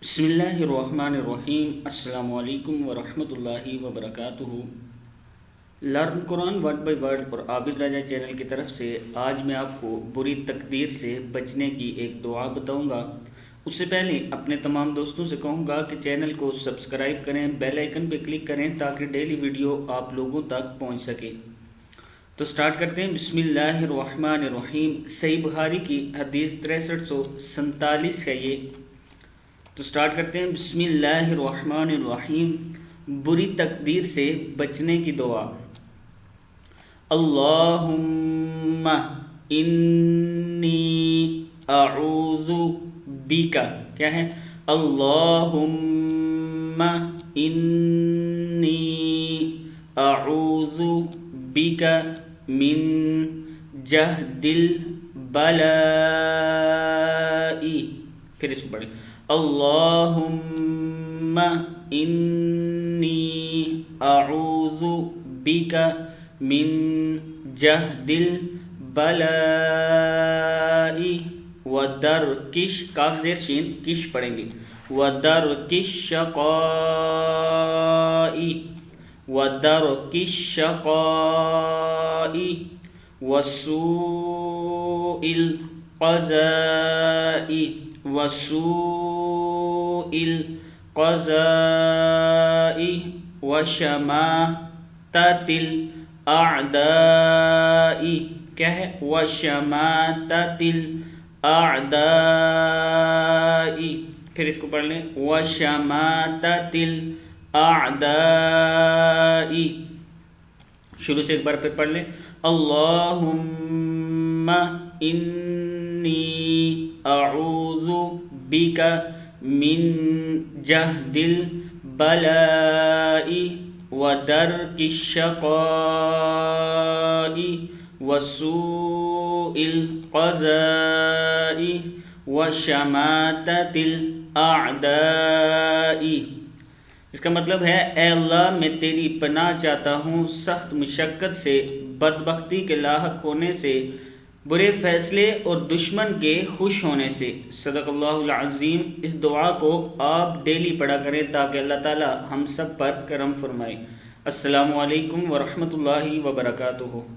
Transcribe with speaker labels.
Speaker 1: بسم اللہ الرحمن الرحیم۔ السلام علیکم ورحمۃ اللہ وبرکاتہ۔ Learn Quran word by word اور عابد راجہ چینل کی طرف سے آج میں آپ کو بری تقدیر سے بچنے کی ایک دعا بتاؤں گا۔ اس سے پہلے اپنے تمام دوستوں سے کہوں گا کہ چینل کو سبسکرائب کریں، بیل آئیکن پہ کلک کریں تاکہ ڈیلی ویڈیو آپ لوگوں تک پہنچ سکے۔ تو سٹارٹ کرتے ہیں۔ بسم اللہ الرحمن الرحیم۔ صحیح بخاری کی حدیث 6347 ہے یہ۔ تو سٹارٹ کرتے ہیں۔ بسم اللہ الرحمن الرحیم۔ بری تقدیر سے بچنے کی دعا۔ اللہم انی اعوذ بک، کیا ہے؟ اللہم انی اعوذ بک من جہد البلاء۔ پھر اس کو پڑھیں۔ اللہم انی اعوذ بک من جہد البلاء ودرک کاف زیر شین کش پڑھیں گے، ودرک الشقاء ودرک الشقاء وسوء القضاء وسوء القضاء وشماتة الأعداء، کیا ہے؟ وشماتة الأعداء۔ پھر اس کو پڑھ لیں، وشماتة الأعداء۔ شروع سے ایک بار پھر پڑھ لیں۔ اللہم انی اعوذ بک من جہد البلاء ودرک الشقاء وسوء القضاء وشماتة الأعداء۔ اس کا مطلب ہے، اے اللہ میں تیری پناہ چاہتا ہوں سخت مشقت سے، بدبختی کے لاحق ہونے سے، برے فیصلے اور دشمن کے خوش ہونے سے۔ صدق اللہ العظیم۔ اس دعا کو آپ ڈیلی پڑھا کریں تاکہ اللہ تعالی ہم سب پر کرم فرمائے۔ السلام علیکم ورحمۃ اللہ وبرکاتہ۔